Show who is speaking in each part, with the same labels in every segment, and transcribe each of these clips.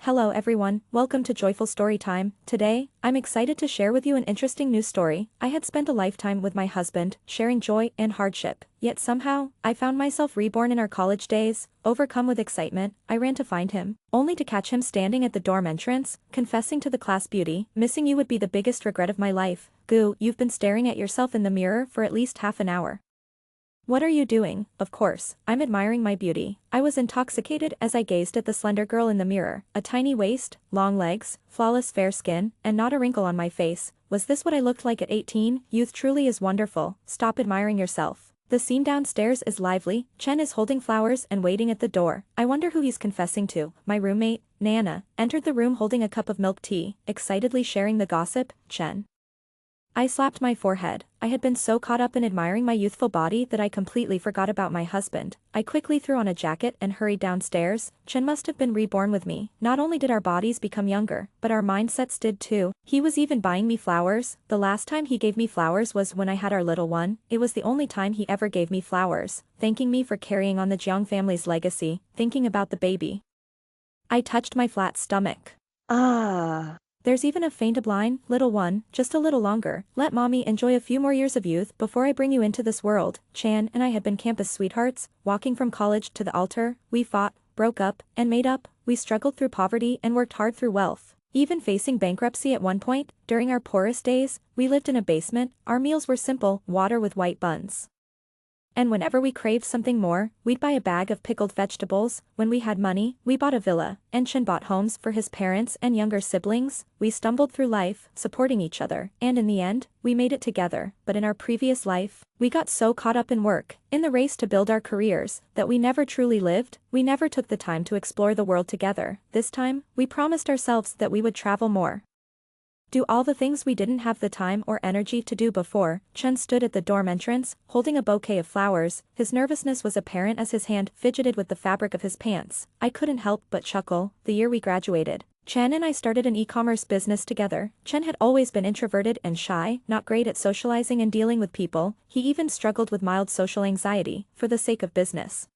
Speaker 1: Hello everyone, welcome to Joyful Story Time. Today, I'm excited to share with you an interesting news story. I had spent a lifetime with my husband, sharing joy and hardship. Yet somehow, I found myself reborn in our college days. Overcome with excitement, I ran to find him, only to catch him standing at the dorm entrance, confessing to the class beauty, "Missing you would be the biggest regret of my life. Goo, you've been staring at yourself in the mirror for at least half an hour. What are you doing?" Of course, I'm admiring my beauty. I was intoxicated as I gazed at the slender girl in the mirror, a tiny waist, long legs, flawless fair skin, and not a wrinkle on my face. Was this what I looked like at 18? Youth truly is wonderful. Stop admiring yourself. The scene downstairs is lively. Chen is holding flowers and waiting at the door. I wonder who he's confessing to. My roommate, Nana, entered the room holding a cup of milk tea, excitedly sharing the gossip. Chen. I slapped my forehead. I had been so caught up in admiring my youthful body that I completely forgot about my husband. I quickly threw on a jacket and hurried downstairs. Chen must have been reborn with me. Not only did our bodies become younger, but our mindsets did too. He was even buying me flowers. The last time he gave me flowers was when I had our little one. It was the only time he ever gave me flowers, thanking me for carrying on the Jiang family's legacy, thinking about the baby. I touched my flat stomach. Ah. There's even a faint line, "Little one, just a little longer. Let mommy enjoy a few more years of youth before I bring you into this world." Chan and I had been campus sweethearts, walking from college to the altar. We fought, broke up, and made up. We struggled through poverty and worked hard through wealth. Even facing bankruptcy at one point, during our poorest days, we lived in a basement. Our meals were simple, water with white buns. And whenever we craved something more, we'd buy a bag of pickled vegetables. When we had money, we bought a villa, and Chen bought homes for his parents and younger siblings. We stumbled through life, supporting each other, and in the end, we made it together. But in our previous life, we got so caught up in work, in the race to build our careers, that we never truly lived. We never took the time to explore the world together. This time, we promised ourselves that we would travel more. Do all the things we didn't have the time or energy to do before. Chen stood at the dorm entrance, holding a bouquet of flowers. His nervousness was apparent as his hand fidgeted with the fabric of his pants. I couldn't help but chuckle. The year we graduated, Chen and I started an e-commerce business together. Chen had always been introverted and shy, not great at socializing and dealing with people. He even struggled with mild social anxiety, for the sake of business.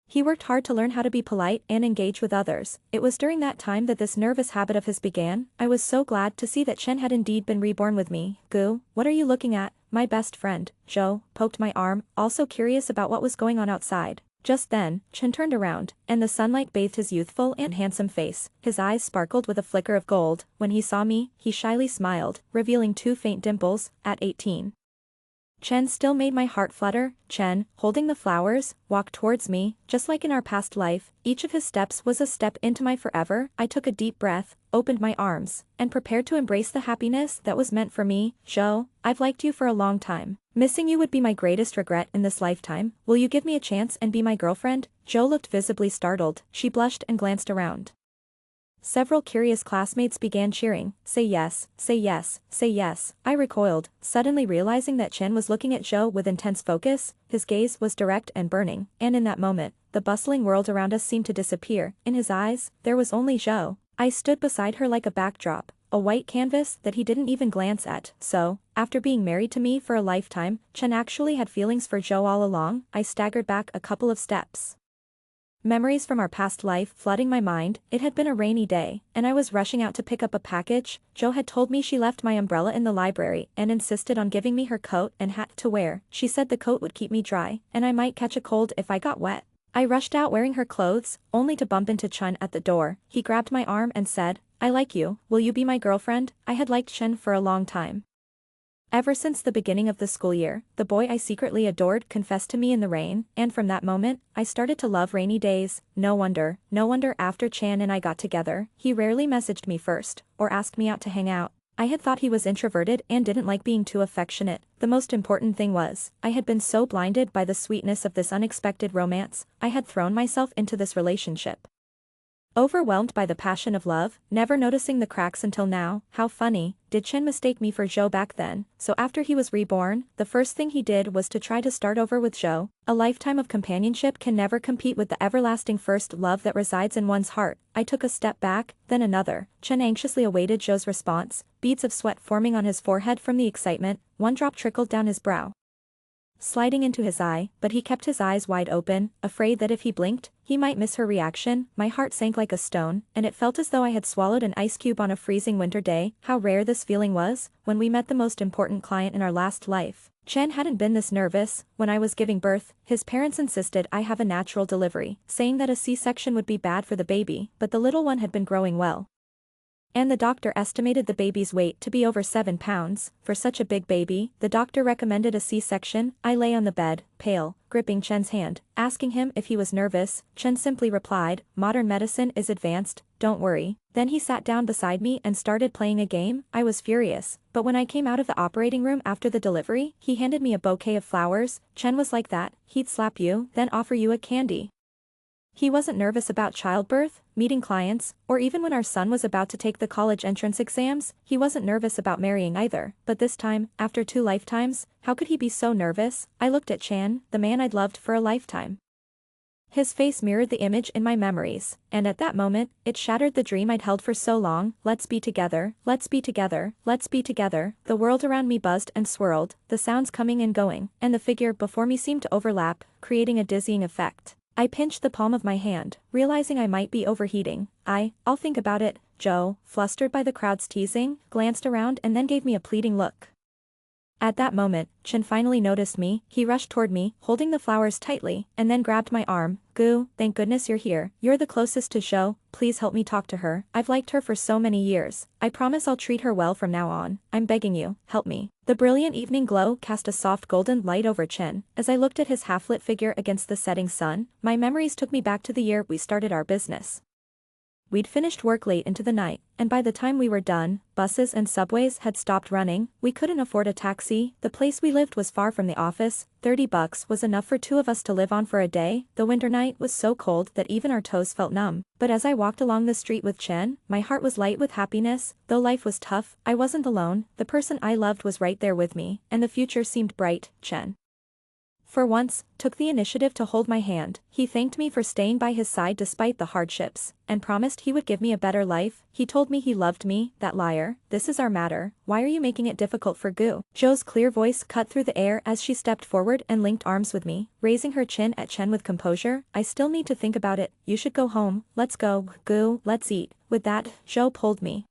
Speaker 1: He worked hard to learn how to be polite and engage with others. It was during that time that this nervous habit of his began. I was so glad to see that Chen had indeed been reborn with me. "Goo, what are you looking at?" My best friend, Zhou, poked my arm, also curious about what was going on outside. Just then, Chen turned around, and the sunlight bathed his youthful and handsome face. His eyes sparkled with a flicker of gold. When he saw me, he shyly smiled, revealing two faint dimples. At 18. Chen still made my heart flutter. Chen, holding the flowers, walked towards me. Just like in our past life, each of his steps was a step into my forever. I took a deep breath, opened my arms, and prepared to embrace the happiness that was meant for me. "Zhou, I've liked you for a long time. Missing you would be my greatest regret in this lifetime. Will you give me a chance and be my girlfriend?" Zhou looked visibly startled. She blushed and glanced around. Several curious classmates began cheering. "Say yes, say yes, say yes." I recoiled, suddenly realizing that Chen was looking at Zhou with intense focus. His gaze was direct and burning, and in that moment, the bustling world around us seemed to disappear. In his eyes, there was only Zhou. I stood beside her like a backdrop, a white canvas that he didn't even glance at. So, after being married to me for a lifetime, Chen actually had feelings for Zhou all along. I staggered back a couple of steps. Memories from our past life flooding my mind. It had been a rainy day, and I was rushing out to pick up a package. Zhou had told me she left my umbrella in the library and insisted on giving me her coat and hat to wear. She said the coat would keep me dry, and I might catch a cold if I got wet. I rushed out wearing her clothes, only to bump into Chen at the door. He grabbed my arm and said, "I like you. Will you be my girlfriend?" I had liked Chen for a long time. Ever since the beginning of the school year, the boy I secretly adored confessed to me in the rain, and from that moment, I started to love rainy days. No wonder after Chan and I got together, he rarely messaged me first, or asked me out to hang out. I had thought he was introverted and didn't like being too affectionate. The most important thing was, I had been so blinded by the sweetness of this unexpected romance, I had thrown myself into this relationship. Overwhelmed by the passion of love, never noticing the cracks until now. How funny, did Chen mistake me for Zhou back then? So after he was reborn, the first thing he did was to try to start over with Zhou. A lifetime of companionship can never compete with the everlasting first love that resides in one's heart. I took a step back, then another. Chen anxiously awaited Zhou's response, beads of sweat forming on his forehead from the excitement. One drop trickled down his brow. sliding into his eye, but he kept his eyes wide open, afraid that if he blinked, he might miss her reaction. My heart sank like a stone, and it felt as though I had swallowed an ice cube on a freezing winter day. How rare this feeling was, when we met the most important client in our last life. Chen hadn't been this nervous. When I was giving birth, his parents insisted I have a natural delivery, saying that a C-section would be bad for the baby, but the little one had been growing well. And the doctor estimated the baby's weight to be over 7 pounds. For such a big baby, the doctor recommended a C-section. I lay on the bed, pale, gripping Chen's hand, asking him if he was nervous. Chen simply replied, "Modern medicine is advanced, don't worry." Then he sat down beside me and started playing a game. I was furious, but when I came out of the operating room after the delivery, he handed me a bouquet of flowers. Chen was like that, he'd slap you, then offer you a candy. He wasn't nervous about childbirth, meeting clients, or even when our son was about to take the college entrance exams. He wasn't nervous about marrying either, but this time, after 2 lifetimes, how could he be so nervous? I looked at Chan, the man I'd loved for a lifetime. His face mirrored the image in my memories, and at that moment, it shattered the dream I'd held for so long. Let's be together, let's be together, let's be together. The world around me buzzed and swirled, the sounds coming and going, and the figure before me seemed to overlap, creating a dizzying effect. I pinched the palm of my hand, realizing I might be overheating. I'll think about it. Joe, flustered by the crowd's teasing, glanced around and then gave me a pleading look. At that moment, Chen finally noticed me. He rushed toward me, holding the flowers tightly, and then grabbed my arm. "Gu, thank goodness you're here. You're the closest to Zhou. Please help me talk to her. I've liked her for so many years. I promise I'll treat her well from now on. I'm begging you, help me." The brilliant evening glow cast a soft golden light over Chen. As I looked at his half-lit figure against the setting sun, my memories took me back to the year we started our business. We'd finished work late into the night, and by the time we were done, buses and subways had stopped running. We couldn't afford a taxi. The place we lived was far from the office. $30 was enough for 2 of us to live on for a day. The winter night was so cold that even our toes felt numb. But as I walked along the street with Chen, my heart was light with happiness. Though life was tough, I wasn't alone. The person I loved was right there with me, and the future seemed bright. Chen, for once, took the initiative to hold my hand. He thanked me for staying by his side despite the hardships, and promised he would give me a better life. He told me he loved me, that liar. "This is our matter. Why are you making it difficult for Gu?" Zhou's clear voice cut through the air as she stepped forward and linked arms with me, raising her chin at Chen with composure. "I still need to think about it. You should go home. Let's go, Gu, let's eat." With that, Zhou pulled me,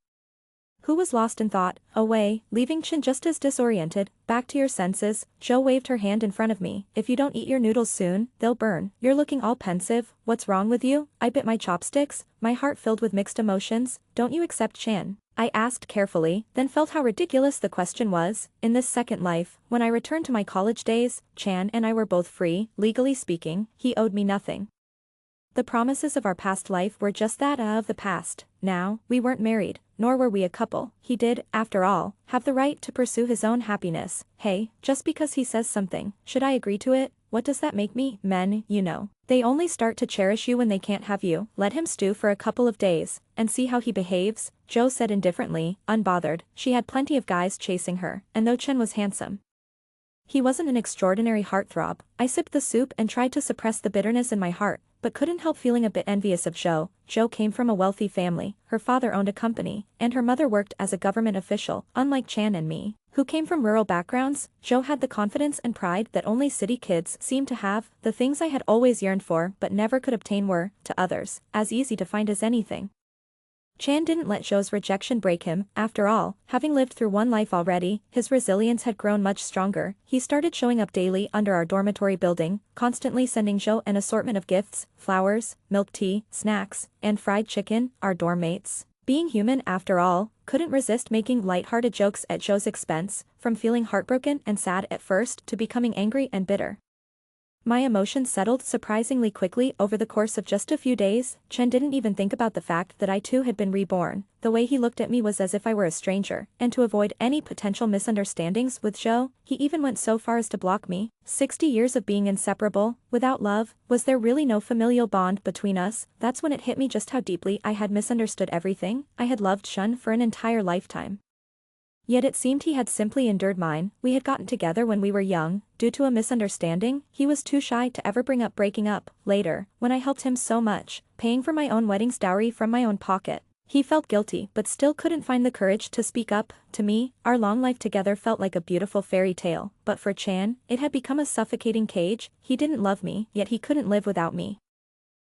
Speaker 1: who was lost in thought, away, leaving Chen just as disoriented. "Back to your senses." Zhou waved her hand in front of me. "If you don't eat your noodles soon, they'll burn. You're looking all pensive. What's wrong with you?" I bit my chopsticks, my heart filled with mixed emotions. "Don't you accept Chan?" I asked carefully, then felt how ridiculous the question was. In this second life, when I returned to my college days, Chan and I were both free. Legally speaking, he owed me nothing. The promises of our past life were just that, of the past. Now, we weren't married, nor were we a couple. He did, after all, have the right to pursue his own happiness. Hey, just because he says something, should I agree to it? What does that make me? Men, you know, they only start to cherish you when they can't have you. Let him stew for a couple of days, and see how he behaves, Zhou said indifferently, unbothered. She had plenty of guys chasing her, and though Chen was handsome, he wasn't an extraordinary heartthrob. I sipped the soup and tried to suppress the bitterness in my heart, but couldn't help feeling a bit envious of Zhou. Zhou came from a wealthy family. Her father owned a company, and her mother worked as a government official. Unlike Chan and me, who came from rural backgrounds, Zhou had the confidence and pride that only city kids seem to have. The things I had always yearned for but never could obtain were, to others, as easy to find as anything. Chan didn't let Zhou's rejection break him. After all, having lived through one life already, his resilience had grown much stronger. He started showing up daily under our dormitory building, constantly sending Zhou an assortment of gifts, flowers, milk tea, snacks, and fried chicken. Our dorm mates, being human after all, couldn't resist making light-hearted jokes at Zhou's expense, from feeling heartbroken and sad at first to becoming angry and bitter. My emotions settled surprisingly quickly over the course of just a few days. Chen didn't even think about the fact that I too had been reborn. The way he looked at me was as if I were a stranger, and to avoid any potential misunderstandings with Zhou, he even went so far as to block me. 60 years of being inseparable, without love, was there really no familial bond between us? That's when it hit me just how deeply I had misunderstood everything. I had loved Chen for an entire lifetime, yet it seemed he had simply endured mine. We had gotten together when we were young. Due to a misunderstanding, he was too shy to ever bring up breaking up. Later, when I helped him so much, paying for my own wedding's dowry from my own pocket, He felt guilty but still couldn't find the courage to speak up. To me, our long life together felt like a beautiful fairy tale, but for Chan, it had become a suffocating cage. He didn't love me, yet he couldn't live without me.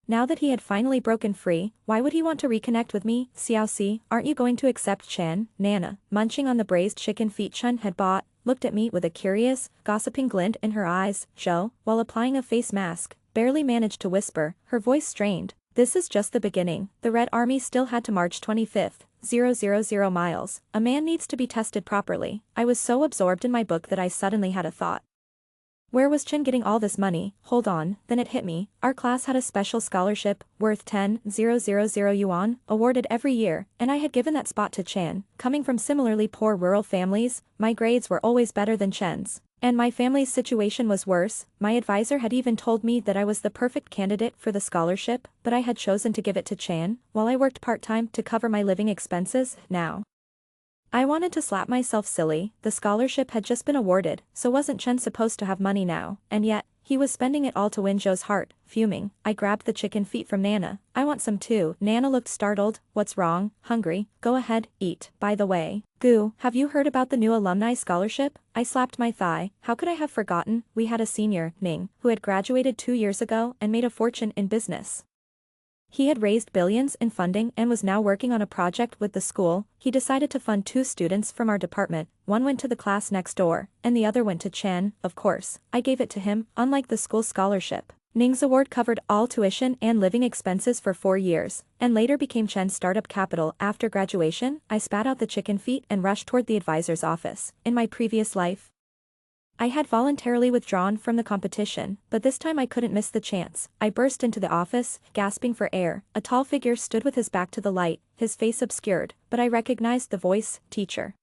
Speaker 1: Now that he had finally broken free, why would he want to reconnect with me? Xiaoxi, aren't you going to accept Chen? Nana, munching on the braised chicken feet Chen had bought, looked at me with a curious, gossiping glint in her eyes. Zhou, while applying a face mask, barely managed to whisper, her voice strained. This is just the beginning. The Red Army still had to march 25th, 000 miles. A man needs to be tested properly. I was so absorbed in my book that I suddenly had a thought. Where was Chen getting all this money? Hold on, then it hit me. Our class had a special scholarship, worth 10,000 yuan, awarded every year, and I had given that spot to Chen. Coming from similarly poor rural families, my grades were always better than Chen's. And my family's situation was worse. My advisor had even told me that I was the perfect candidate for the scholarship, but I had chosen to give it to Chen, while I worked part-time to cover my living expenses. Now, I wanted to slap myself silly. The scholarship had just been awarded, so wasn't Chen supposed to have money now? And yet, he was spending it all to win Zhou's heart. Fuming, I grabbed the chicken feet from Nana. I want some too. Nana looked startled. What's wrong? Hungry? Go ahead, eat. By the way, Gu, have you heard about the new alumni scholarship? I slapped my thigh. How could I have forgotten? We had a senior, Ning, who had graduated 2 years ago and made a fortune in business. He had raised billions in funding and was now working on a project with the school. He decided to fund 2 students from our department. One went to the class next door, and the other went to Chen. Of course, I gave it to him, unlike the school scholarship. Ning's award covered all tuition and living expenses for 4 years, and later became Chen's startup capital. After graduation, I spat out the chicken feet and rushed toward the advisor's office. In my previous life, I had voluntarily withdrawn from the competition, but this time I couldn't miss the chance. I burst into the office, gasping for air. A tall figure stood with his back to the light, his face obscured, but I recognized the voice. Teacher.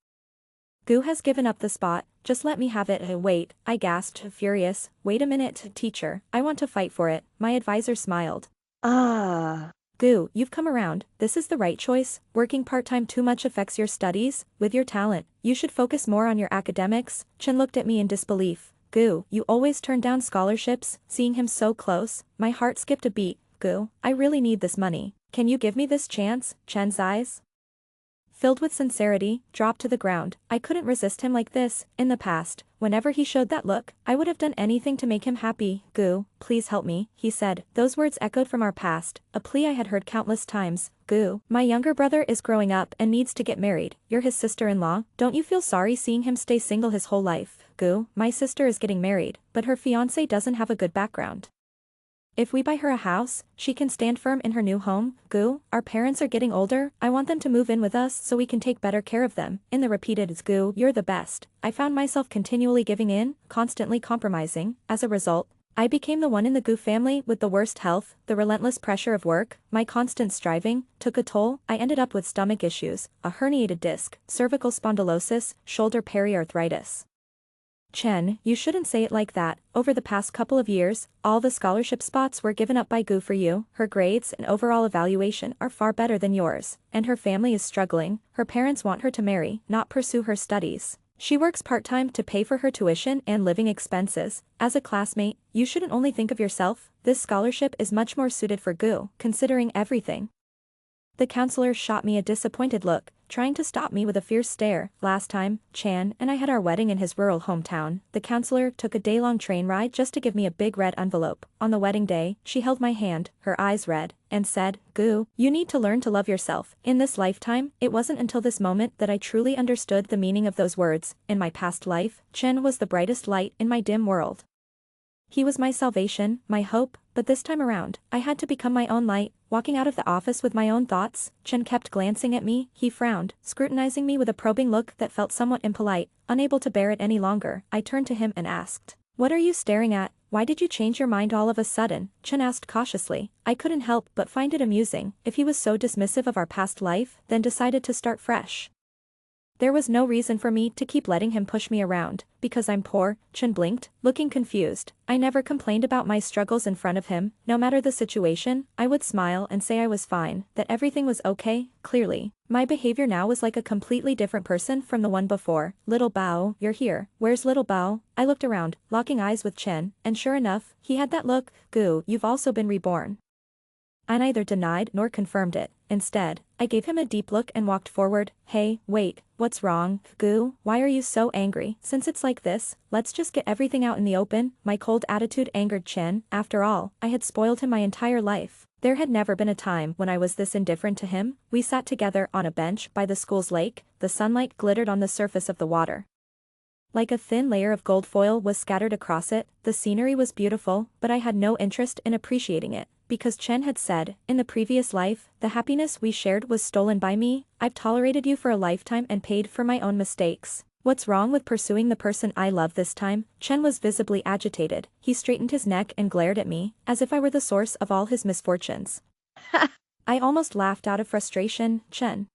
Speaker 1: Gu has given up the spot, just let me have it. Wait, I gasped, furious. Wait a minute, teacher, I want to fight for it. My advisor smiled. Gu, you've come around. This is the right choice. Working part-time too much affects your studies. With your talent, you should focus more on your academics. Chen looked at me in disbelief. Gu, you always turn down scholarships. Seeing him so close, my heart skipped a beat. Gu, I really need this money. Can you give me this chance? Chen's eyes, filled with sincerity, dropped to the ground. I couldn't resist him like this. In the past, whenever he showed that look, I would have done anything to make him happy. Gu, please help me, he said. Those words echoed from our past, a plea I had heard countless times. Gu, my younger brother is growing up and needs to get married. You're his sister-in-law. Don't you feel sorry seeing him stay single his whole life? Gu, my sister is getting married, but her fiancé doesn't have a good background. If we buy her a house, she can stand firm in her new home. Gu, our parents are getting older. I want them to move in with us so we can take better care of them. In the repeated Gu, you're the best, I found myself continually giving in, constantly compromising. As a result, I became the one in the Gu family with the worst health. The relentless pressure of work, my constant striving, took a toll. I ended up with stomach issues, a herniated disc, cervical spondylosis, shoulder periarthritis. Chen, you shouldn't say it like that. Over the past couple of years, all the scholarship spots were given up by Gu for you. Her grades and overall evaluation are far better than yours, and her family is struggling. Her parents want her to marry, not pursue her studies. She works part-time to pay for her tuition and living expenses. As a classmate, you shouldn't only think of yourself. This scholarship is much more suited for Gu, considering everything. The counselor shot me a disappointed look, trying to stop me with a fierce stare. Last time, Chan and I had our wedding in his rural hometown. The counselor took a day-long train ride just to give me a big red envelope. On the wedding day, she held my hand, her eyes red, and said, Gu, you need to learn to love yourself. In this lifetime, it wasn't until this moment that I truly understood the meaning of those words. In my past life, Chen was the brightest light in my dim world. He was my salvation, my hope, but this time around, I had to become my own light. Walking out of the office with my own thoughts, Chen kept glancing at me. He frowned, scrutinizing me with a probing look that felt somewhat impolite. Unable to bear it any longer, I turned to him and asked, what are you staring at? Why did you change your mind all of a sudden? Chen asked cautiously. I couldn't help but find it amusing. If he was so dismissive of our past life, then decided to start fresh. There was no reason for me to keep letting him push me around. Because I'm poor, Chen blinked, looking confused. I never complained about my struggles in front of him. No matter the situation, I would smile and say I was fine, that everything was okay. Clearly, my behavior now was like a completely different person from the one before. Little Bao, you're here. Where's Little Bao? I looked around, locking eyes with Chen, and sure enough, he had that look. Gu, you've also been reborn. I neither denied nor confirmed it. Instead, I gave him a deep look and walked forward. Hey, wait, what's wrong, Goo? Why are you so angry? Since it's like this, let's just get everything out in the open. My cold attitude angered Chen. After all, I had spoiled him my entire life. There had never been a time when I was this indifferent to him. We sat together on a bench by the school's lake. The sunlight glittered on the surface of the water. Like a thin layer of gold foil was scattered across it. The scenery was beautiful, but I had no interest in appreciating it. Because Chen had said, in the previous life, the happiness we shared was stolen by me. I've tolerated you for a lifetime and paid for my own mistakes. What's wrong with pursuing the person I love this time? Chen was visibly agitated. He straightened his neck and glared at me, as if I were the source of all his misfortunes. I almost laughed out of frustration. Chen,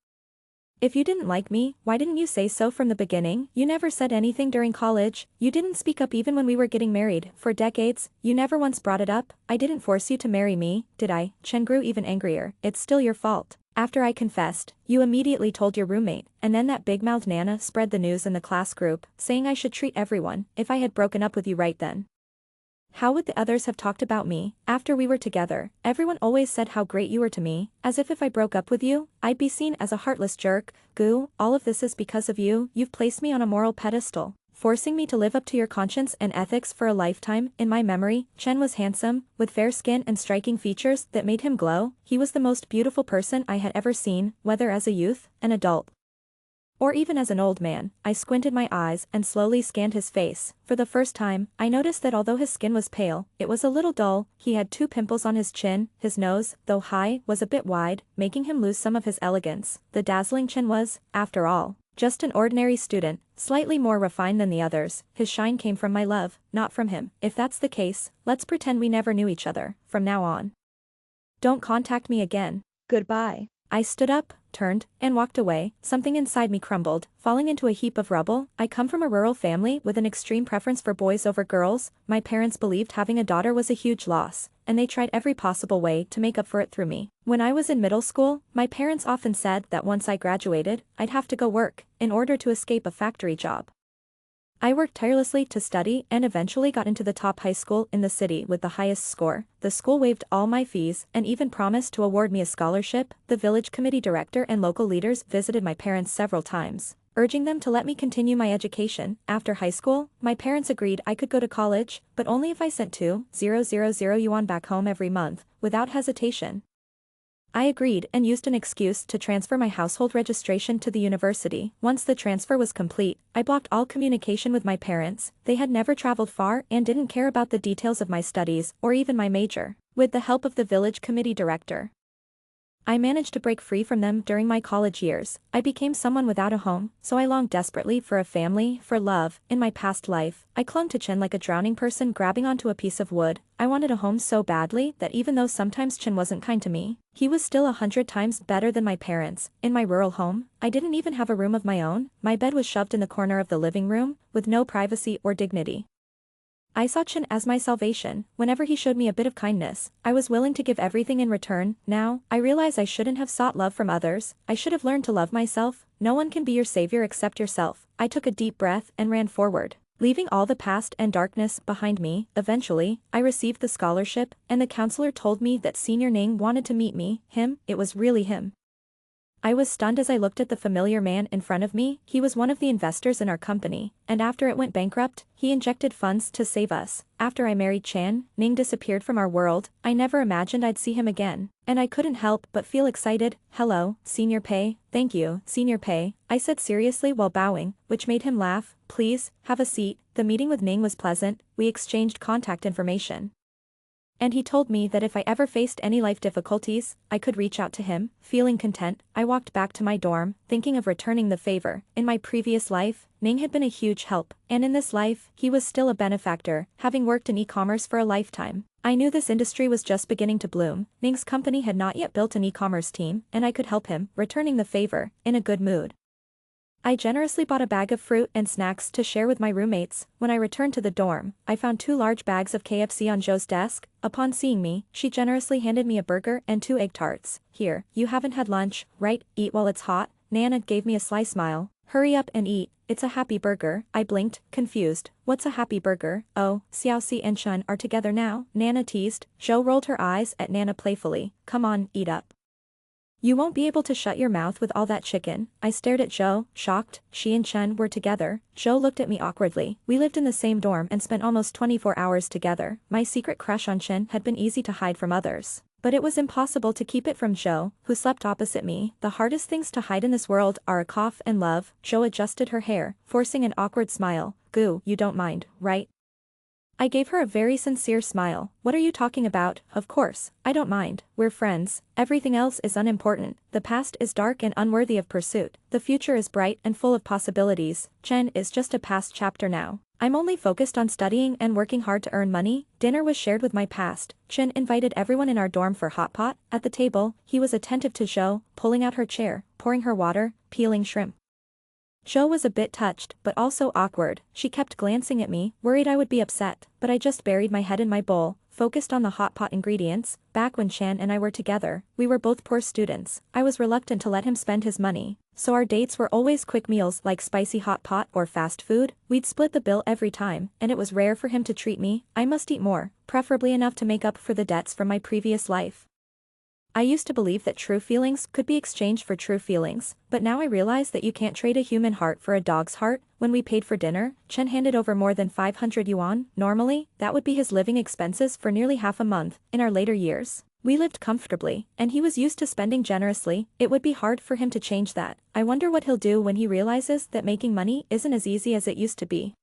Speaker 1: if you didn't like me, why didn't you say so from the beginning? You never said anything during college. You didn't speak up even when we were getting married. For decades, you never once brought it up. I didn't force you to marry me, did I? Chen grew even angrier. It's still your fault. After I confessed, you immediately told your roommate, and then that big-mouthed Nana spread the news in the class group, saying I should treat everyone if I had broken up with you right then. How would the others have talked about me? After we were together, everyone always said how great you were to me, as if I broke up with you, I'd be seen as a heartless jerk. Goo, all of this is because of you. You've placed me on a moral pedestal, forcing me to live up to your conscience and ethics for a lifetime. In my memory, Chen was handsome, with fair skin and striking features that made him glow. He was the most beautiful person I had ever seen, whether as a youth, an adult, or even as an old man. I squinted my eyes and slowly scanned his face. For the first time, I noticed that although his skin was pale, it was a little dull. He had 2 pimples on his chin. His nose, though high, was a bit wide, making him lose some of his elegance. The dazzling Chen was, after all, just an ordinary student, slightly more refined than the others. His shine came from my love, not from him. If that's the case, let's pretend we never knew each other. From now on, don't contact me again. Goodbye. I stood up, turned, and walked away. Something inside me crumbled, falling into a heap of rubble. I come from a rural family with an extreme preference for boys over girls. My parents believed having a daughter was a huge loss, and they tried every possible way to make up for it through me. When I was in middle school, my parents often said that once I graduated, I'd have to go work, in order to escape a factory job. I worked tirelessly to study and eventually got into the top high school in the city with the highest score. The school waived all my fees and even promised to award me a scholarship. The village committee director and local leaders visited my parents several times, urging them to let me continue my education. After high school, my parents agreed I could go to college, but only if I sent 2,000 yuan back home every month, without hesitation. I agreed and used an excuse to transfer my household registration to the university. Once the transfer was complete, I blocked all communication with my parents. They had never traveled far and didn't care about the details of my studies or even my major. With the help of the village committee director, I managed to break free from them during my college years. I became someone without a home, so I longed desperately for a family, for love. In my past life, I clung to Chen like a drowning person grabbing onto a piece of wood. I wanted a home so badly that even though sometimes Chen wasn't kind to me, he was still 100 times better than my parents. In my rural home, I didn't even have a room of my own. My bed was shoved in the corner of the living room, with no privacy or dignity. I saw Chen as my salvation. Whenever he showed me a bit of kindness, I was willing to give everything in return. Now, I realize I shouldn't have sought love from others. I should have learned to love myself. No one can be your savior except yourself. I took a deep breath and ran forward, leaving all the past and darkness behind me. Eventually, I received the scholarship, and the counselor told me that Senior Ning wanted to meet me. Him? It was really him. I was stunned as I looked at the familiar man in front of me. He was one of the investors in our company, and after it went bankrupt, he injected funds to save us. After I married Chan, Ning disappeared from our world. I never imagined I'd see him again, and I couldn't help but feel excited. Hello, Senior Pei. Thank you, Senior Pei, I said seriously while bowing, which made him laugh. Please, have a seat. The meeting with Ning was pleasant. We exchanged contact information, and he told me that if I ever faced any life difficulties, I could reach out to him. Feeling content, I walked back to my dorm, thinking of returning the favor. In my previous life, Ning had been a huge help, and in this life, he was still a benefactor, having worked in e-commerce for a lifetime. I knew this industry was just beginning to bloom. Ning's company had not yet built an e-commerce team, and I could help him, returning the favor, in a good mood. I generously bought a bag of fruit and snacks to share with my roommates. When I returned to the dorm, I found 2 large bags of KFC on Joe's desk. Upon seeing me, she generously handed me a burger and 2 egg tarts. Here, you haven't had lunch, right? Eat while it's hot. Nana gave me a sly smile. Hurry up and eat. it's a happy burger. I blinked, confused. What's a happy burger? Oh, Xiaoxi and Chun are together now, Nana teased. Zhou rolled her eyes at Nana playfully. Come on, eat up. You won't be able to shut your mouth with all that chicken. I stared at Zhou, shocked. She and Chen were together. Zhou looked at me awkwardly. We lived in the same dorm and spent almost 24 hours together. My secret crush on Chen had been easy to hide from others. But it was impossible to keep it from Zhou, who slept opposite me. The hardest things to hide in this world are a cough and love. Zhou adjusted her hair, forcing an awkward smile. Goo, you don't mind, right? I gave her a very sincere smile. What are you talking about? Of course, I don't mind. We're friends. Everything else is unimportant. The past is dark and unworthy of pursuit. The future is bright and full of possibilities. Chen is just a past chapter now. I'm only focused on studying and working hard to earn money. Dinner was shared with my past. Chen invited everyone in our dorm for hot pot. At the table, he was attentive to Zhou, pulling out her chair, pouring her water, peeling shrimp. Zhou was a bit touched, but also awkward. She kept glancing at me, worried I would be upset, but I just buried my head in my bowl, focused on the hot pot ingredients. Back when Chan and I were together, we were both poor students. I was reluctant to let him spend his money, so our dates were always quick meals like spicy hot pot or fast food. We'd split the bill every time, and it was rare for him to treat me. I must eat more, preferably enough to make up for the debts from my previous life. I used to believe that true feelings could be exchanged for true feelings, but now I realize that you can't trade a human heart for a dog's heart. When we paid for dinner, Chen handed over more than 500 yuan. Normally, that would be his living expenses for nearly half a month. In our later years, we lived comfortably, and he was used to spending generously. It would be hard for him to change that. I wonder what he'll do when he realizes that making money isn't as easy as it used to be.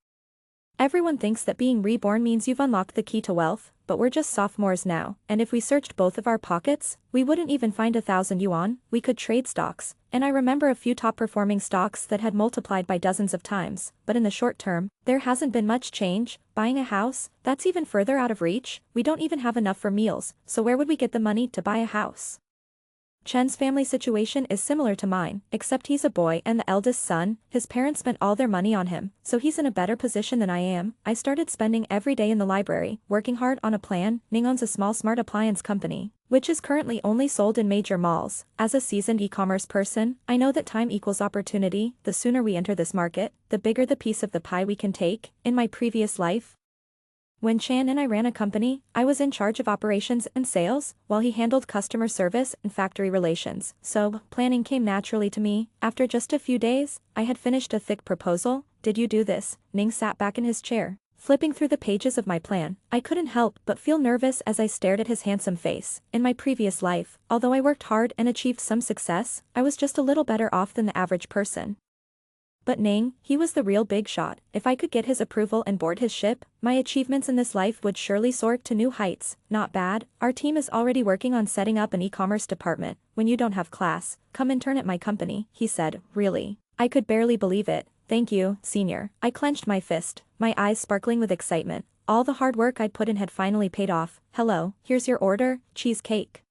Speaker 1: Everyone thinks that being reborn means you've unlocked the key to wealth, but we're just sophomores now, and if we searched both of our pockets, we wouldn't even find 1,000 yuan. We could trade stocks, and I remember a few top-performing stocks that had multiplied by dozens of times, but in the short term, there hasn't been much change. Buying a house, that's even further out of reach. We don't even have enough for meals, so where would we get the money to buy a house? Chen's family situation is similar to mine, except he's a boy and the eldest son. His parents spent all their money on him, so he's in a better position than I am. I started spending every day in the library, working hard on a plan. Ning owns a small smart appliance company, which is currently only sold in major malls. As a seasoned e-commerce person, I know that time equals opportunity. The sooner we enter this market, the bigger the piece of the pie we can take. In my previous life, when Chan and I ran a company, I was in charge of operations and sales, while he handled customer service and factory relations. So, planning came naturally to me. After just a few days, I had finished a thick proposal. Did you do this? Ning sat back in his chair, flipping through the pages of my plan. I couldn't help but feel nervous as I stared at his handsome face. In my previous life, although I worked hard and achieved some success, I was just a little better off than the average person. But Ning, he was the real big shot. If I could get his approval and board his ship, my achievements in this life would surely soar to new heights. Not bad. Our team is already working on setting up an e-commerce department. When you don't have class, come intern at my company, he said. Really? I could barely believe it. Thank you, senior. I clenched my fist, my eyes sparkling with excitement. All the hard work I'd put in had finally paid off. Hello, here's your order: cheesecake,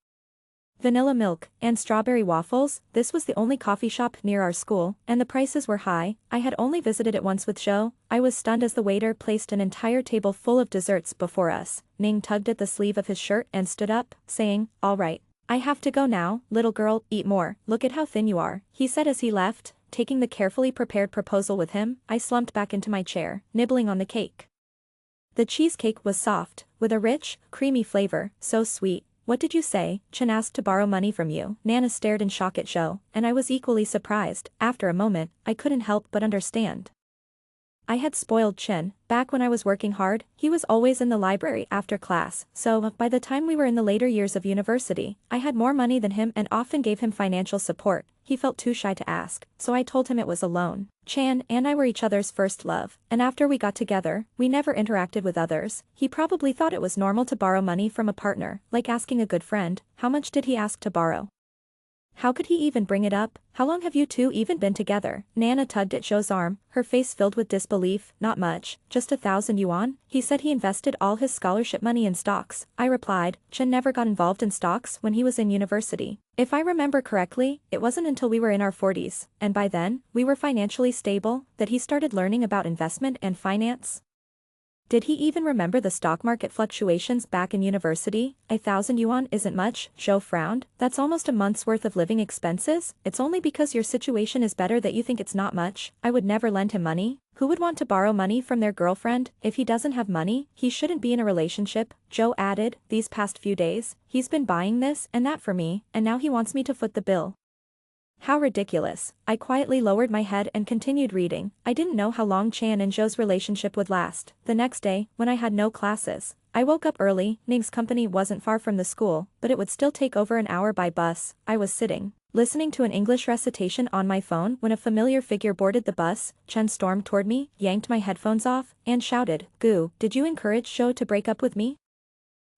Speaker 1: vanilla milk, and strawberry waffles. This was the only coffee shop near our school, and the prices were high. I had only visited it once with Zhou. I was stunned as the waiter placed an entire table full of desserts before us. Ning tugged at the sleeve of his shirt and stood up, saying, "All right. I have to go now, little girl, eat more. Look at how thin you are," he said as he left, taking the carefully prepared proposal with him. I slumped back into my chair, nibbling on the cake. The cheesecake was soft, with a rich, creamy flavor, so sweet. What did you say? Chen asked to borrow money from you. Nana stared in shock at Zhou, and I was equally surprised. After a moment, I couldn't help but understand. I had spoiled Chen. Back when I was working hard, he was always in the library after class, so by the time we were in the later years of university, I had more money than him and often gave him financial support. He felt too shy to ask, so I told him it was a loan. Chan and I were each other's first love, and after we got together, we never interacted with others. He probably thought it was normal to borrow money from a partner, like asking a good friend. How much did he ask to borrow? How could he even bring it up? How long have you two even been together? Nana tugged at Zhou's arm, her face filled with disbelief. Not much, just 1,000 yuan. He said he invested all his scholarship money in stocks. I replied, Chen never got involved in stocks when he was in university. If I remember correctly, it wasn't until we were in our 40s, and by then, we were financially stable, that he started learning about investment and finance. Did he even remember the stock market fluctuations back in university? 1,000 yuan isn't much, Zhou frowned. That's almost a month's worth of living expenses. It's only because your situation is better that you think it's not much. I would never lend him money. Who would want to borrow money from their girlfriend? If he doesn't have money, he shouldn't be in a relationship, Zhou added. These past few days, he's been buying this and that for me, and now he wants me to foot the bill. How ridiculous. I quietly lowered my head and continued reading. I didn't know how long Chan and Zhou's relationship would last. The next day, when I had no classes, I woke up early. Ning's company wasn't far from the school, but it would still take over an hour by bus. I was sitting, listening to an English recitation on my phone when a familiar figure boarded the bus. Chen stormed toward me, yanked my headphones off, and shouted, "Gu, did you encourage Zhou to break up with me?"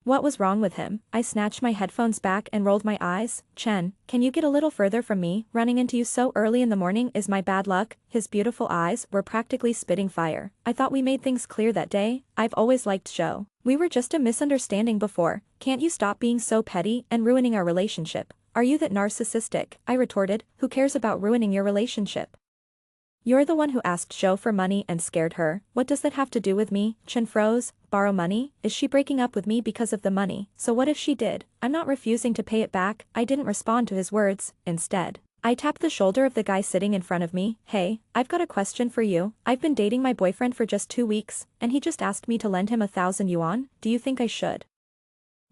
Speaker 1: What was wrong with him? I snatched my headphones back and rolled my eyes. Chen, can you get a little further from me? Running into you so early in the morning is my bad luck. His beautiful eyes were practically spitting fire. I thought we made things clear that day. I've always liked Zhou. We were just a misunderstanding before. Can't you stop being so petty and ruining our relationship? Are you that narcissistic? I retorted. Who cares about ruining your relationship? You're the one who asked Zhou for money and scared her. What does that have to do with me? Chen froze. Borrow money? Is she breaking up with me because of the money? So what if she did? I'm not refusing to pay it back. I didn't respond to his words. Instead, I tapped the shoulder of the guy sitting in front of me. Hey, I've got a question for you. I've been dating my boyfriend for just 2 weeks, and he just asked me to lend him 1,000 yuan. Do you think I should?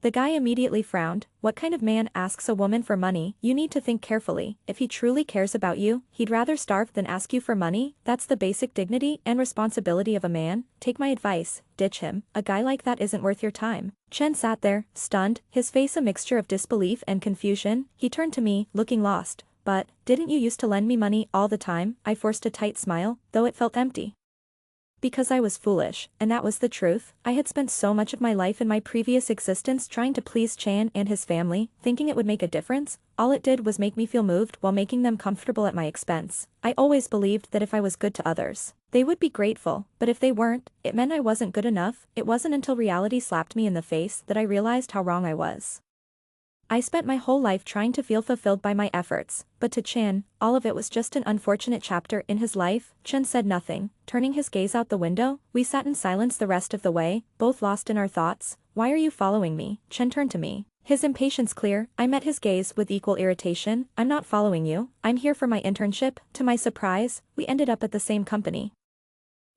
Speaker 1: The guy immediately frowned. What kind of man asks a woman for money? You need to think carefully. If he truly cares about you, he'd rather starve than ask you for money. That's the basic dignity and responsibility of a man. Take my advice, ditch him. A guy like that isn't worth your time. Chen sat there, stunned, his face a mixture of disbelief and confusion. He turned to me, looking lost. But, didn't you used to lend me money all the time? I forced a tight smile, though it felt empty. Because I was foolish, and that was the truth. I had spent so much of my life in my previous existence trying to please Chan and his family, thinking it would make a difference. All it did was make me feel moved while making them comfortable at my expense. I always believed that if I was good to others, they would be grateful, but if they weren't, it meant I wasn't good enough. It wasn't until reality slapped me in the face that I realized how wrong I was. I spent my whole life trying to feel fulfilled by my efforts, but to Chen, all of it was just an unfortunate chapter in his life. Chen said nothing, turning his gaze out the window. We sat in silence the rest of the way, both lost in our thoughts. Why are you following me? Chen turned to me, his impatience clear. I met his gaze with equal irritation. I'm not following you. I'm here for my internship. To my surprise, we ended up at the same company.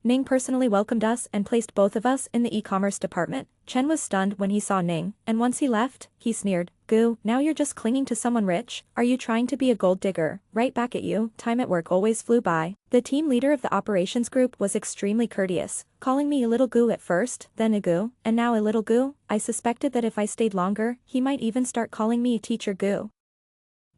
Speaker 1: Ning personally welcomed us and placed both of us in the e-commerce department. Chen was stunned when he saw Ning, and once he left, he sneered, "Gu, now you're just clinging to someone rich? Are you trying to be a gold digger?" Right back at you. Time at work always flew by. The team leader of the operations group was extremely courteous, calling me a little Gu at first, then a Gu, and now a little Gu. I suspected that if I stayed longer, he might even start calling me teacher Gu.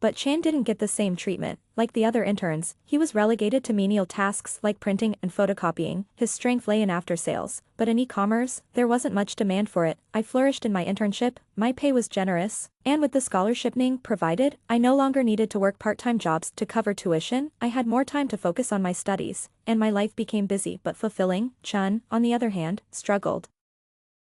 Speaker 1: But Chan didn't get the same treatment. Like the other interns, he was relegated to menial tasks like printing and photocopying. His strength lay in after-sales, but in e-commerce, there wasn't much demand for it. I flourished in my internship, my pay was generous, and with the scholarship Ning provided, I no longer needed to work part-time jobs to cover tuition. I had more time to focus on my studies, and my life became busy but fulfilling. Chen, on the other hand, struggled.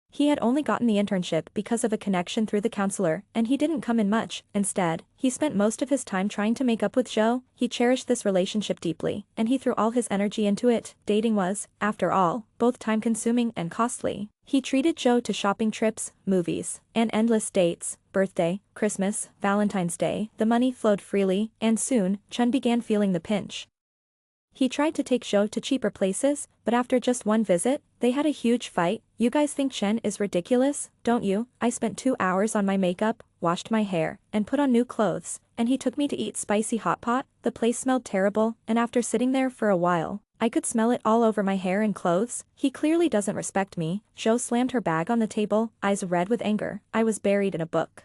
Speaker 1: He had only gotten the internship because of a connection through the counselor, and he didn't come in much. Instead, he spent most of his time trying to make up with Zhou. He cherished this relationship deeply, and he threw all his energy into it. Dating was, after all, both time-consuming and costly. He treated Zhou to shopping trips, movies, and endless dates. Birthday, Christmas, Valentine's Day. The money flowed freely, and soon, Chen began feeling the pinch. He tried to take Zhou to cheaper places, but after just one visit, they had a huge fight. You guys think Chen is ridiculous, don't you? I spent 2 hours on my makeup, washed my hair, and put on new clothes, and he took me to eat spicy hot pot. The place smelled terrible, and after sitting there for a while, I could smell it all over my hair and clothes. He clearly doesn't respect me. Zhou slammed her bag on the table, eyes red with anger. I was buried in a book.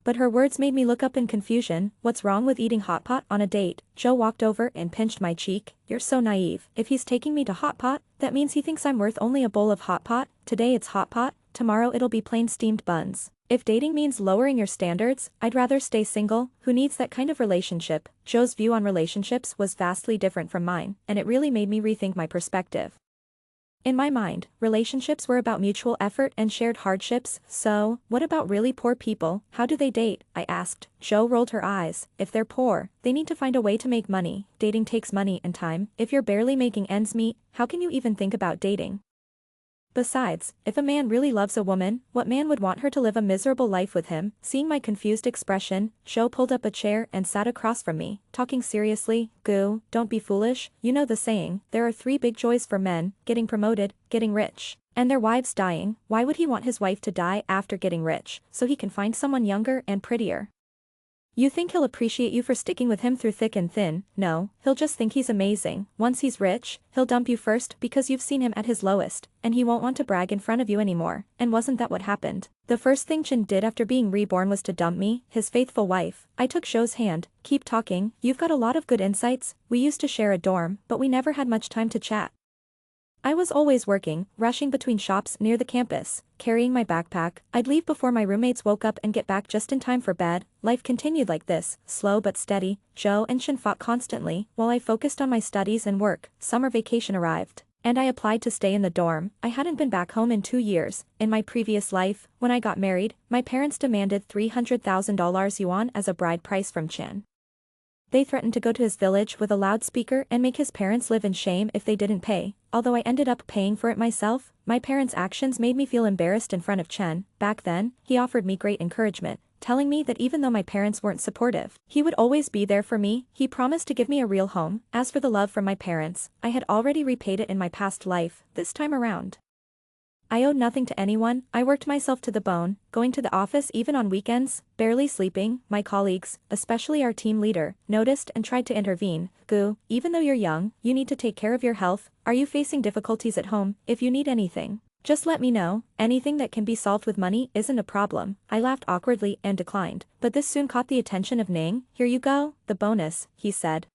Speaker 1: But her words made me look up in confusion. What's wrong with eating hot pot on a date? Zhou walked over and pinched my cheek. You're so naive. If he's taking me to hot pot, that means he thinks I'm worth only a bowl of hot pot. Today it's hot pot, tomorrow it'll be plain steamed buns. If dating means lowering your standards, I'd rather stay single. Who needs that kind of relationship? Zhou's view on relationships was vastly different from mine, and it really made me rethink my perspective. In my mind, relationships were about mutual effort and shared hardships. So, what about really poor people? How do they date? I asked. Zhou rolled her eyes. If they're poor, they need to find a way to make money. Dating takes money and time. If you're barely making ends meet, how can you even think about dating? Besides, if a man really loves a woman, what man would want her to live a miserable life with him? Seeing my confused expression, Joe pulled up a chair and sat across from me, talking seriously. Goo, don't be foolish, you know the saying, there are three big joys for men: getting promoted, getting rich, and their wives dying. Why would he want his wife to die after getting rich, so he can find someone younger and prettier? You think he'll appreciate you for sticking with him through thick and thin? No, he'll just think he's amazing. Once he's rich, he'll dump you first because you've seen him at his lowest, and he won't want to brag in front of you anymore. And wasn't that what happened? The first thing Chen did after being reborn was to dump me, his faithful wife. I took Shou's hand. Keep talking, you've got a lot of good insights. We used to share a dorm, but we never had much time to chat. I was always working, rushing between shops near the campus, carrying my backpack. I'd leave before my roommates woke up and get back just in time for bed. Life continued like this, slow but steady. Joe and Shin fought constantly, while I focused on my studies and work. Summer vacation arrived, and I applied to stay in the dorm. I hadn't been back home in 2 years. In my previous life, when I got married, my parents demanded $300,000 yuan as a bride price from Chen. They threatened to go to his village with a loudspeaker and make his parents live in shame if they didn't pay. Although I ended up paying for it myself, my parents' actions made me feel embarrassed in front of Chen. Back then, he offered me great encouragement, telling me that even though my parents weren't supportive, he would always be there for me. He promised to give me a real home. As for the love from my parents, I had already repaid it in my past life. This time around, I owed nothing to anyone. I worked myself to the bone, going to the office even on weekends, barely sleeping. My colleagues, especially our team leader, noticed and tried to intervene. Gu, even though you're young, you need to take care of your health. Are you facing difficulties at home? If you need anything, just let me know. Anything that can be solved with money isn't a problem. I laughed awkwardly and declined, but this soon caught the attention of Ning. Here you go, the bonus, he said,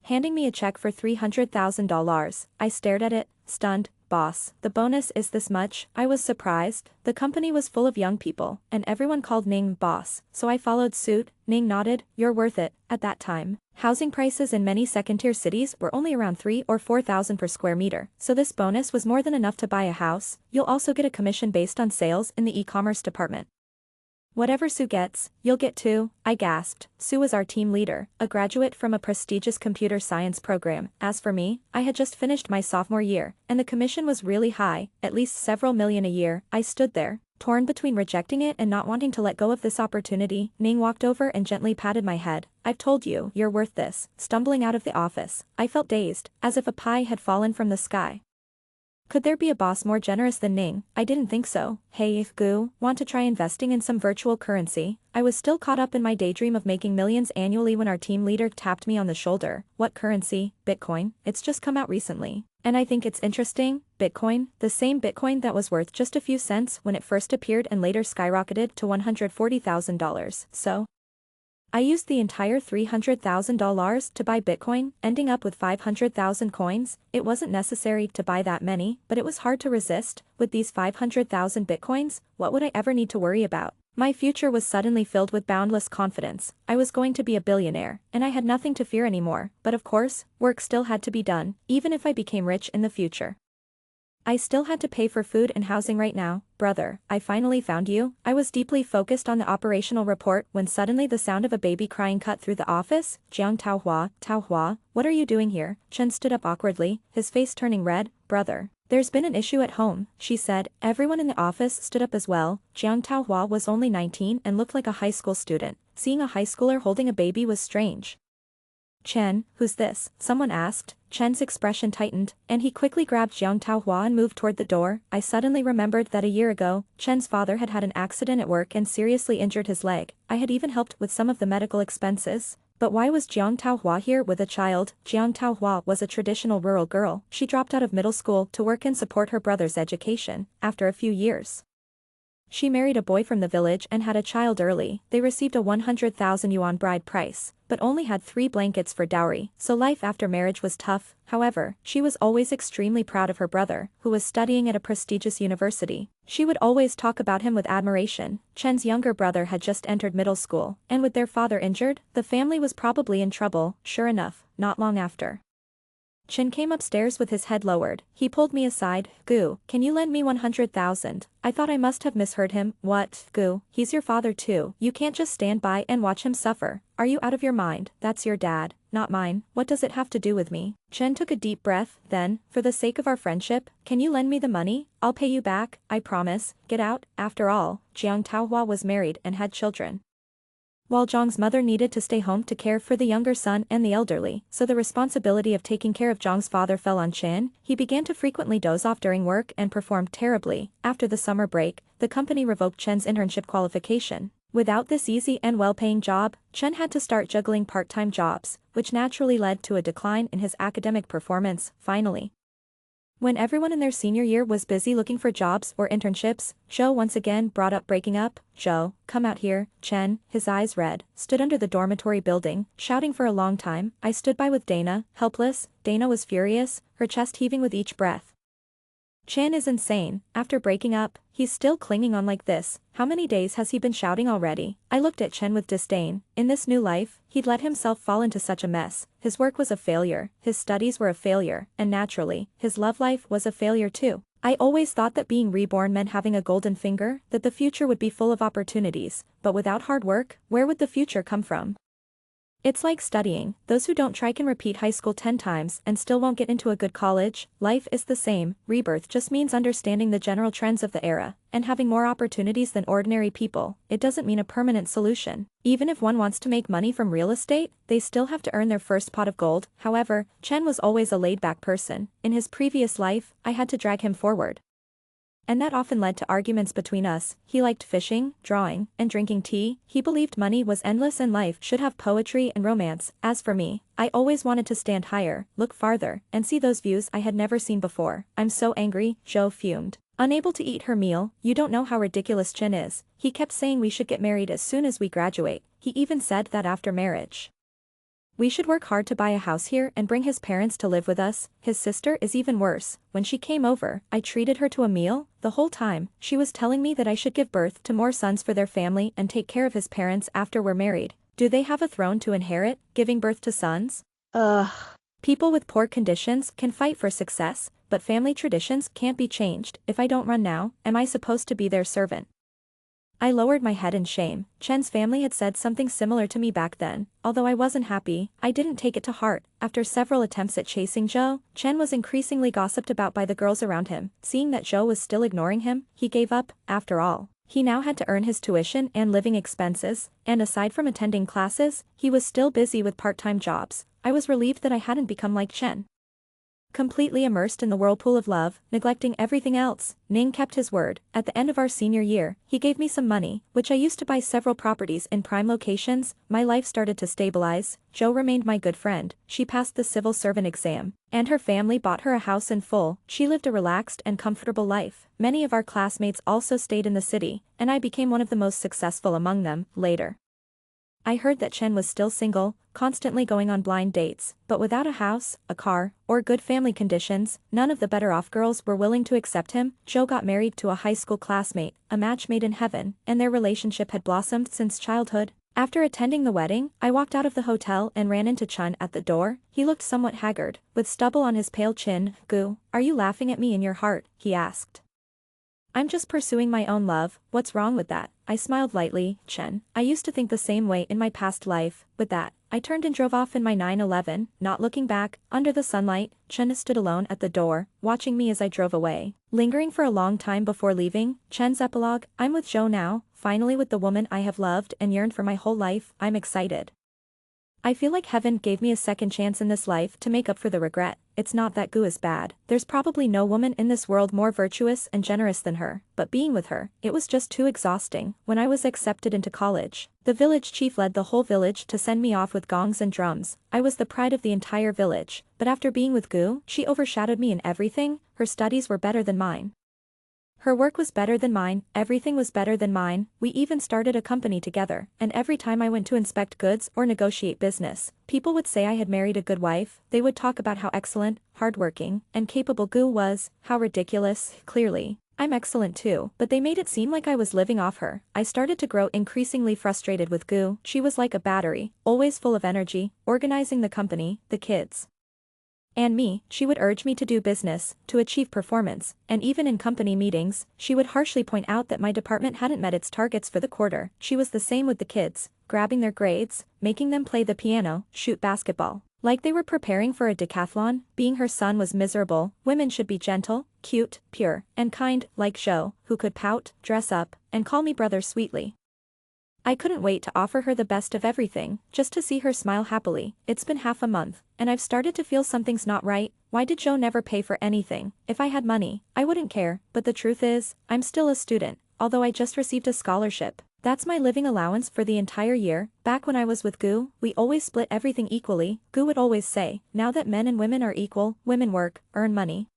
Speaker 1: handing me a check for $300,000. I stared at it, stunned. Boss, the bonus is this much? I was surprised. The company was full of young people, and everyone called Ning boss, so I followed suit. Ning nodded. You're worth it. At that time, housing prices in many second-tier cities were only around 3,000 or 4,000 per square meter, so this bonus was more than enough to buy a house. You'll also get a commission based on sales in the e-commerce department. Whatever Sue gets, you'll get too, I gasped. Sue was our team leader, a graduate from a prestigious computer science program. As for me, I had just finished my sophomore year, and the commission was really high, at least several million a year. I stood there, torn between rejecting it and not wanting to let go of this opportunity. Ning walked over and gently patted my head. I've told you, you're worth this. Stumbling out of the office, I felt dazed, as if a pie had fallen from the sky. Could there be a boss more generous than Ning? I didn't think so. Hey, if Gu, want to try investing in some virtual currency? I was still caught up in my daydream of making millions annually when our team leader tapped me on the shoulder. What currency? Bitcoin? It's just come out recently. And I think it's interesting. Bitcoin? The same Bitcoin that was worth just a few cents when it first appeared and later skyrocketed to $140,000. So I used the entire $300,000 to buy Bitcoin, ending up with 500,000 coins. It wasn't necessary to buy that many, but it was hard to resist. With these 500,000 Bitcoins, what would I ever need to worry about? My future was suddenly filled with boundless confidence. I was going to be a billionaire, and I had nothing to fear anymore. But of course, work still had to be done, even if I became rich in the future. I still had to pay for food and housing right now. Brother, I finally found you. I was deeply focused on the operational report when suddenly the sound of a baby crying cut through the office. Jiang Taohua, what are you doing here? Chen stood up awkwardly, his face turning red. Brother, there's been an issue at home, she said. Everyone in the office stood up as well. Jiang Taohua was only 19 and looked like a high school student. Seeing a high schooler holding a baby was strange. Chen, who's this? Someone asked. Chen's expression tightened, and he quickly grabbed Jiang Taohua and moved toward the door. I suddenly remembered that a year ago, Chen's father had had an accident at work and seriously injured his leg. I had even helped with some of the medical expenses. But why was Jiang Taohua here with a child? Jiang Taohua was a traditional rural girl. She dropped out of middle school to work and support her brother's education. After a few years, she married a boy from the village and had a child early. They received a 100,000 yuan bride price, but only had 3 blankets for dowry, so life after marriage was tough. However, she was always extremely proud of her brother, who was studying at a prestigious university. She would always talk about him with admiration. Chen's younger brother had just entered middle school, and with their father injured, the family was probably in trouble. Sure enough, not long after, Chin came upstairs with his head lowered. He pulled me aside. Gu, can you lend me 100,000? I thought I must have misheard him. What? Gu, he's your father too. You can't just stand by and watch him suffer. Are you out of your mind? That's your dad, not mine. What does it have to do with me? Chen took a deep breath. Then, for the sake of our friendship, can you lend me the money? I'll pay you back, I promise. Get out. After all, Jiang Taohua was married and had children, while Zhang's mother needed to stay home to care for the younger son and the elderly, so the responsibility of taking care of Zhang's father fell on Chen. He began to frequently doze off during work and performed terribly. After the summer break, the company revoked Chen's internship qualification. Without this easy and well-paying job, Chen had to start juggling part-time jobs, which naturally led to a decline in his academic performance. Finally, when everyone in their senior year was busy looking for jobs or internships, Zhou once again brought up breaking up. Zhou, come out here. Chen, his eyes red, stood under the dormitory building, shouting for a long time. I stood by with Dana, helpless. Dana was furious, her chest heaving with each breath. Chen is insane. After breaking up, he's still clinging on like this. How many days has he been shouting already? I looked at Chen with disdain. In this new life, he'd let himself fall into such a mess. His work was a failure, his studies were a failure, and naturally, his love life was a failure too. I always thought that being reborn meant having a golden finger, that the future would be full of opportunities, but without hard work, where would the future come from? It's like studying. Those who don't try can repeat high school 10 times and still won't get into a good college. Life is the same. Rebirth just means understanding the general trends of the era and having more opportunities than ordinary people. It doesn't mean a permanent solution. Even if one wants to make money from real estate, they still have to earn their first pot of gold. However, Chen was always a laid-back person. In his previous life, I had to drag him forward, and that often led to arguments between us. He liked fishing, drawing, and drinking tea. He believed money was endless and life should have poetry and romance. As for me, I always wanted to stand higher, look farther, and see those views I had never seen before. I'm so angry, Zhou fumed. Unable to eat her meal. You don't know how ridiculous Chen is. He kept saying we should get married as soon as we graduate. He even said that after marriage, we should work hard to buy a house here and bring his parents to live with us. His sister is even worse. When she came over, I treated her to a meal. The whole time, she was telling me that I should give birth to more sons for their family and take care of his parents after we're married. Do they have a throne to inherit, giving birth to sons? Ugh. People with poor conditions can fight for success, but family traditions can't be changed. If I don't run now, am I supposed to be their servant? I lowered my head in shame. Chen's family had said something similar to me back then. Although I wasn't happy, I didn't take it to heart. After several attempts at chasing Zhou, Chen was increasingly gossiped about by the girls around him. Seeing that Zhou was still ignoring him, he gave up. After all, he now had to earn his tuition and living expenses, and aside from attending classes, he was still busy with part-time jobs. I was relieved that I hadn't become like Chen, completely immersed in the whirlpool of love, neglecting everything else. Ning kept his word. At the end of our senior year, he gave me some money, which I used to buy several properties in prime locations. My life started to stabilize. Zhou remained my good friend. She passed the civil servant exam, and her family bought her a house in full. She lived a relaxed and comfortable life. Many of our classmates also stayed in the city, and I became one of the most successful among them. Later, I heard that Chen was still single, constantly going on blind dates, but without a house, a car, or good family conditions. None of the better-off girls were willing to accept him. Zhou got married to a high school classmate, a match made in heaven, and their relationship had blossomed since childhood. After attending the wedding, I walked out of the hotel and ran into Chen at the door. He looked somewhat haggard, with stubble on his pale chin. Gu, are you laughing at me in your heart? He asked. I'm just pursuing my own love. What's wrong with that? I smiled lightly. Chen, I used to think the same way in my past life. With that, I turned and drove off in my 911, not looking back. Under the sunlight, Chen stood alone at the door, watching me as I drove away. Lingering for a long time before leaving, Chen's epilogue, I'm with Zhou now, finally with the woman I have loved and yearned for my whole life. I'm excited. I feel like heaven gave me a second chance in this life to make up for the regret. It's not that Gu is bad. There's probably no woman in this world more virtuous and generous than her, but being with her, it was just too exhausting. When I was accepted into college, the village chief led the whole village to send me off with gongs and drums. I was the pride of the entire village, but after being with Gu, she overshadowed me in everything. Her studies were better than mine. Her work was better than mine, everything was better than mine. We even started a company together, and every time I went to inspect goods or negotiate business, people would say I had married a good wife. They would talk about how excellent, hardworking, and capable Gu was. How ridiculous. Clearly, I'm excellent too, but they made it seem like I was living off her. I started to grow increasingly frustrated with Gu. She was like a battery, always full of energy, organizing the company, the kids, And me, she would urge me to do business, to achieve performance, and even in company meetings, she would harshly point out that my department hadn't met its targets for the quarter. She was the same with the kids, grabbing their grades, making them play the piano, shoot basketball. Like they were preparing for a decathlon. Being her son was miserable. Women should be gentle, cute, pure, and kind, like Joe, who could pout, dress up, and call me brother sweetly. I couldn't wait to offer her the best of everything, just to see her smile happily. It's been half a month, and I've started to feel something's not right. Why did Joe never pay for anything? If I had money, I wouldn't care, but the truth is, I'm still a student, although I just received a scholarship. That's my living allowance for the entire year. Back when I was with Gu, we always split everything equally. Gu would always say, now that men and women are equal, women work, earn money,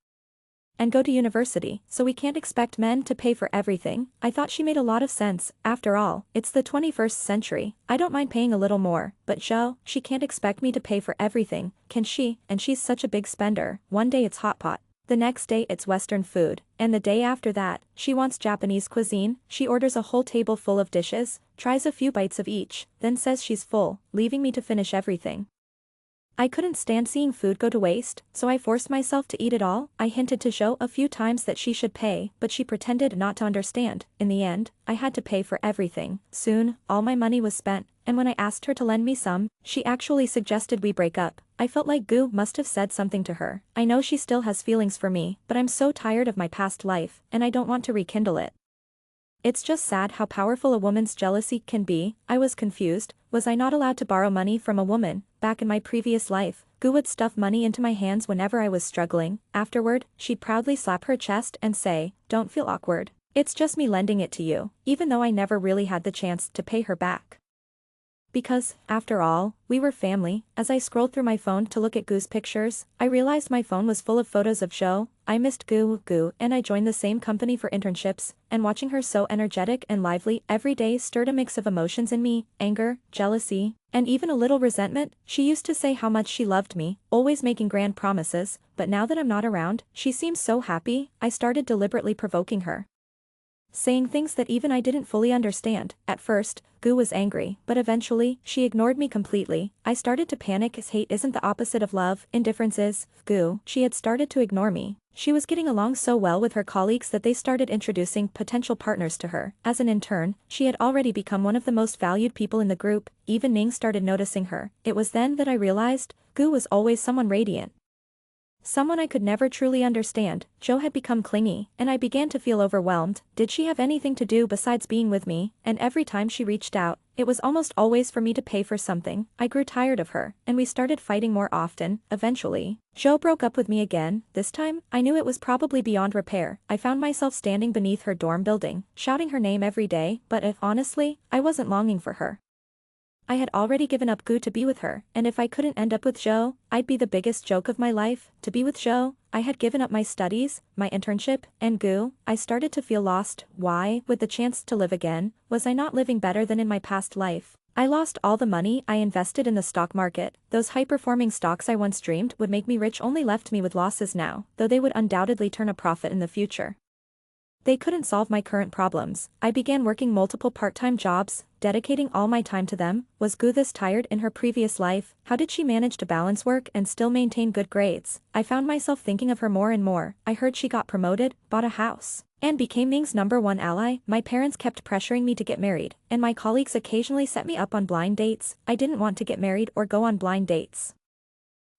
Speaker 1: and go to university, so we can't expect men to pay for everything. I thought she made a lot of sense. After all, it's the 21st century. I don't mind paying a little more, but Joe, she can't expect me to pay for everything, can she? And she's such a big spender. One day it's hot pot, the next day it's Western food, and the day after that, she wants Japanese cuisine. She orders a whole table full of dishes, tries a few bites of each, then says she's full, leaving me to finish everything. I couldn't stand seeing food go to waste, so I forced myself to eat it all. I hinted to Joe a few times that she should pay, but she pretended not to understand. In the end, I had to pay for everything. Soon, all my money was spent, and when I asked her to lend me some, she actually suggested we break up. I felt like Gu must have said something to her. I know she still has feelings for me, but I'm so tired of my past life, and I don't want to rekindle it. It's just sad how powerful a woman's jealousy can be. I was confused. Was I not allowed to borrow money from a woman? Back in my previous life, Gu would stuff money into my hands whenever I was struggling. Afterward, she'd proudly slap her chest and say, "Don't feel awkward. It's just me lending it to you," even though I never really had the chance to pay her back. Because, after all, we were family. As I scrolled through my phone to look at Gu's pictures, I realized my phone was full of photos of Joe. I missed Gu, and I joined the same company for internships, and watching her so energetic and lively every day stirred a mix of emotions in me: anger, jealousy, and even a little resentment. She used to say how much she loved me, always making grand promises, but now that I'm not around, she seems so happy. I started deliberately provoking her, saying things that even I didn't fully understand. At first, Gu was angry, but eventually, she ignored me completely. I started to panic as hate isn't the opposite of love, indifference is. Gu, she had started to ignore me. She was getting along so well with her colleagues that they started introducing potential partners to her. As an intern, she had already become one of the most valued people in the group. Even Ning started noticing her. It was then that I realized, Gu was always someone radiant, someone I could never truly understand. Joe had become clingy, and I began to feel overwhelmed. Did she have anything to do besides being with me? And every time she reached out, it was almost always for me to pay for something. I grew tired of her, and we started fighting more often. Eventually, Joe broke up with me again. This time, I knew it was probably beyond repair. I found myself standing beneath her dorm building, shouting her name every day, but honestly, I wasn't longing for her. I had already given up Gu to be with her, and if I couldn't end up with Joe, I'd be the biggest joke of my life. To be with Joe, I had given up my studies, my internship, and Gu. I started to feel lost. Why, with the chance to live again, was I not living better than in my past life? I lost all the money I invested in the stock market. Those high-performing stocks I once dreamed would make me rich only left me with losses now, though they would undoubtedly turn a profit in the future. They couldn't solve my current problems. I began working multiple part-time jobs, dedicating all my time to them. Was Gu this tired in her previous life? How did she manage to balance work and still maintain good grades? I found myself thinking of her more and more. I heard she got promoted, bought a house, and became Ning's #1 ally. My parents kept pressuring me to get married, and my colleagues occasionally set me up on blind dates. I didn't want to get married or go on blind dates.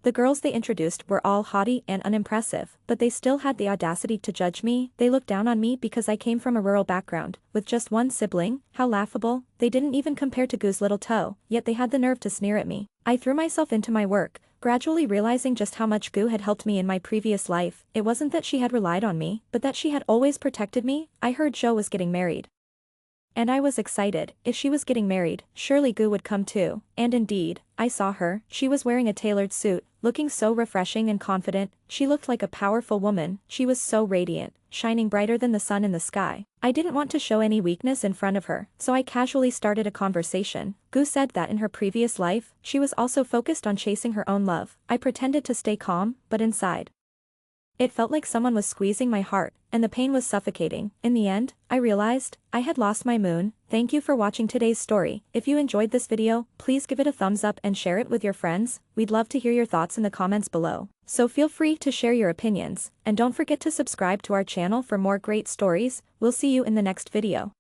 Speaker 1: The girls they introduced were all haughty and unimpressive, but they still had the audacity to judge me. They looked down on me because I came from a rural background, with just one sibling. How laughable. They didn't even compare to Gu's little toe, yet they had the nerve to sneer at me. I threw myself into my work, gradually realizing just how much Gu had helped me in my previous life. It wasn't that she had relied on me, but that she had always protected me. I heard Joe was getting married, and I was excited. If she was getting married, surely Gu would come too. And indeed, I saw her. She was wearing a tailored suit, looking so refreshing and confident. She looked like a powerful woman. She was so radiant, shining brighter than the sun in the sky. I didn't want to show any weakness in front of her, so I casually started a conversation. Gu said that in her previous life, she was also focused on chasing her own love. I pretended to stay calm, but inside, it felt like someone was squeezing my heart, and the pain was suffocating. In the end, I realized I had lost my moon. Thank you for watching today's story. If you enjoyed this video, please give it a thumbs up and share it with your friends. We'd love to hear your thoughts in the comments below. So feel free to share your opinions, and don't forget to subscribe to our channel for more great stories. We'll see you in the next video.